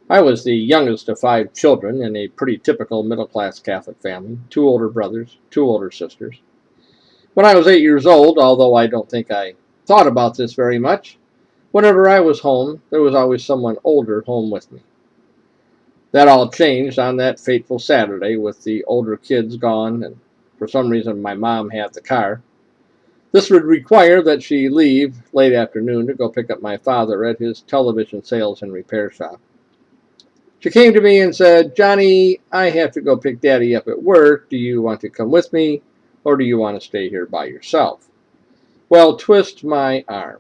I was the youngest of 5 children in a pretty typical middle-class Catholic family, 2 older brothers, 2 older sisters. When I was 8 years old, although I don't think I thought about this very much, whenever I was home, there was always someone older home with me. That all changed on that fateful Saturday with the older kids gone, and for some reason my mom had the car. This would require that she leave late afternoon to go pick up my father at his television sales and repair shop. She came to me and said, "Johnny, I have to go pick Daddy up at work. Do you want to come with me, or do you want to stay here by yourself?" Well, twist my arm.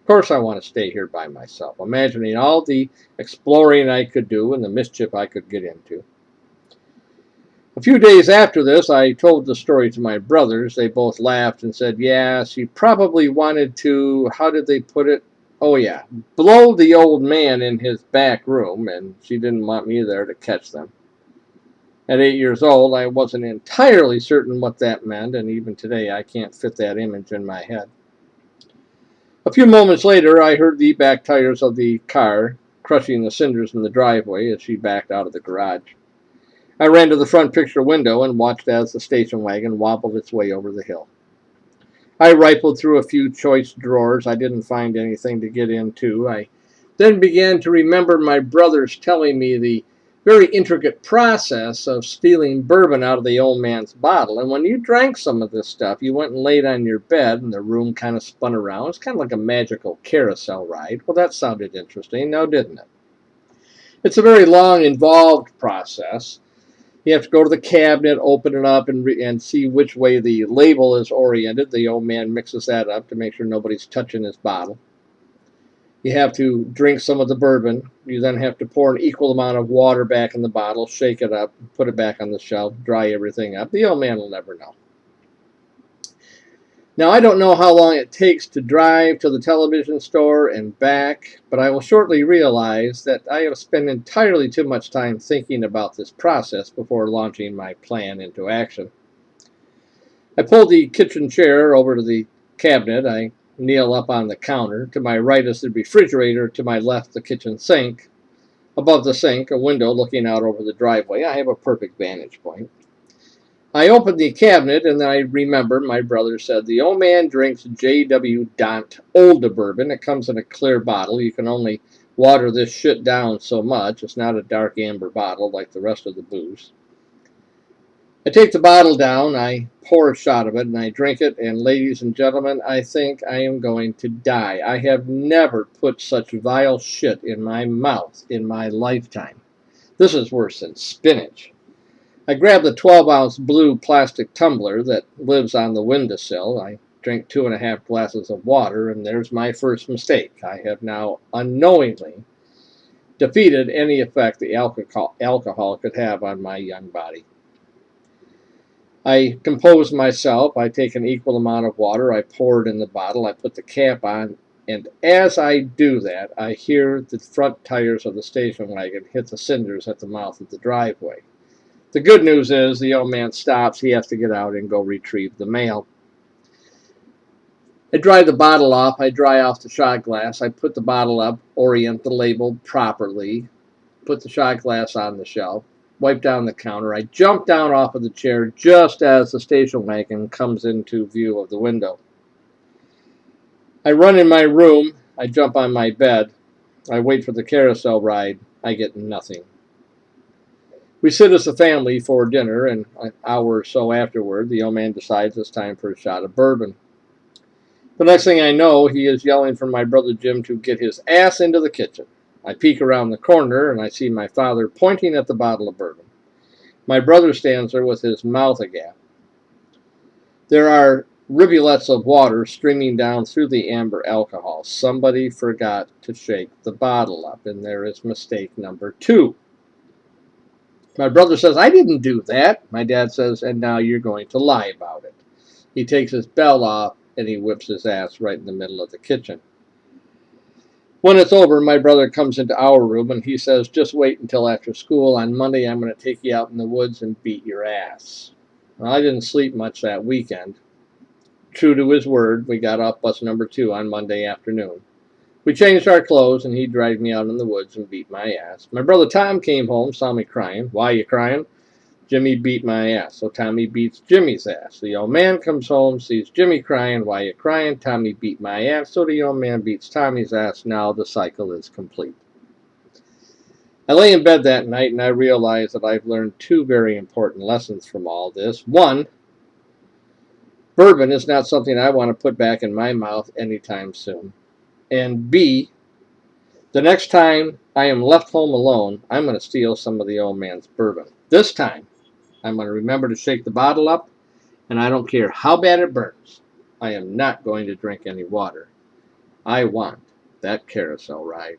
Of course I want to stay here by myself, imagining all the exploring I could do and the mischief I could get into. A few days after this, I told the story to my brothers. They both laughed and said, "Yeah, she probably wanted to, how did they put it? Oh, yeah, blow the old man in his back room, and she didn't want me there to catch them." At 8 years old, I wasn't entirely certain what that meant, and even today I can't fit that image in my head. A few moments later, I heard the back tires of the car crushing the cinders in the driveway as she backed out of the garage. I ran to the front picture window and watched as the station wagon wobbled its way over the hill. I rifled through a few choice drawers. I didn't find anything to get into. I then began to remember my brothers telling me the very intricate process of stealing bourbon out of the old man's bottle. And when you drank some of this stuff, you went and laid on your bed and the room kind of spun around. It's kind of like a magical carousel ride. Well, that sounded interesting, now didn't it? It's a very long, involved process. You have to go to the cabinet, open it up, and see which way the label is oriented. The old man mixes that up to make sure nobody's touching his bottle. You have to drink some of the bourbon. You then have to pour an equal amount of water back in the bottle, shake it up, put it back on the shelf, dry everything up. The old man will never know. Now, I don't know how long it takes to drive to the television store and back, but I will shortly realize that I have spent entirely too much time thinking about this process before launching my plan into action. I pull the kitchen chair over to the cabinet. I kneel up on the counter. To my right is the refrigerator. To my left, the kitchen sink. Above the sink, a window looking out over the driveway. I have a perfect vantage point. I opened the cabinet, and then I remembered my brother said the old man drinks J.W. Dant Olda bourbon. It comes in a clear bottle. You can only water this shit down so much. It's not a dark amber bottle like the rest of the booze. I take the bottle down, I pour a shot of it, and I drink it, and ladies and gentlemen, I think I am going to die. I have never put such vile shit in my mouth in my lifetime. This is worse than spinach. I grab the 12-ounce blue plastic tumbler that lives on the windowsill. I drink 2.5 glasses of water, and there's my first mistake. I have now unknowingly defeated any effect the alcohol could have on my young body. I compose myself. I take an equal amount of water. I pour it in the bottle. I put the cap on. And as I do that, I hear the front tires of the station wagon hit the cinders at the mouth of the driveway. The good news is the old man stops. He has to get out and go retrieve the mail. I dry the bottle off. I dry off the shot glass. I put the bottle up, orient the label properly, put the shot glass on the shelf, wipe down the counter. I jump down off of the chair just as the station wagon comes into view of the window. I run in my room. I jump on my bed. I wait for the carousel ride. I get nothing. We sit as a family for dinner, and an hour or so afterward, the old man decides it's time for a shot of bourbon. The next thing I know, he is yelling for my brother Jim to get his ass into the kitchen. I peek around the corner, and I see my father pointing at the bottle of bourbon. My brother stands there with his mouth agape. There are rivulets of water streaming down through the amber alcohol. Somebody forgot to shake the bottle up, and there is mistake number 2. My brother says, "I didn't do that." My dad says, "And now you're going to lie about it." He takes his belt off, and he whips his ass right in the middle of the kitchen. When it's over, my brother comes into our room, and he says, "Just wait until after school. On Monday, I'm going to take you out in the woods and beat your ass." Well, I didn't sleep much that weekend. True to his word, we got off bus number 2 on Monday afternoon. We changed our clothes, and he'd drive me out in the woods and beat my ass. My brother Tom came home, saw me crying. Why you crying? Jimmy beat my ass. So Tommy beats Jimmy's ass. The old man comes home, sees Jimmy crying. Why you crying? Tommy beat my ass. So the old man beats Tommy's ass. Now the cycle is complete. I lay in bed that night and I realized that I've learned two very important lessons from all this. One, bourbon is not something I want to put back in my mouth anytime soon. And B, the next time I am left home alone, I'm going to steal some of the old man's bourbon. This time, I'm going to remember to shake the bottle up, and I don't care how bad it burns. I am not going to drink any water. I want that carousel ride.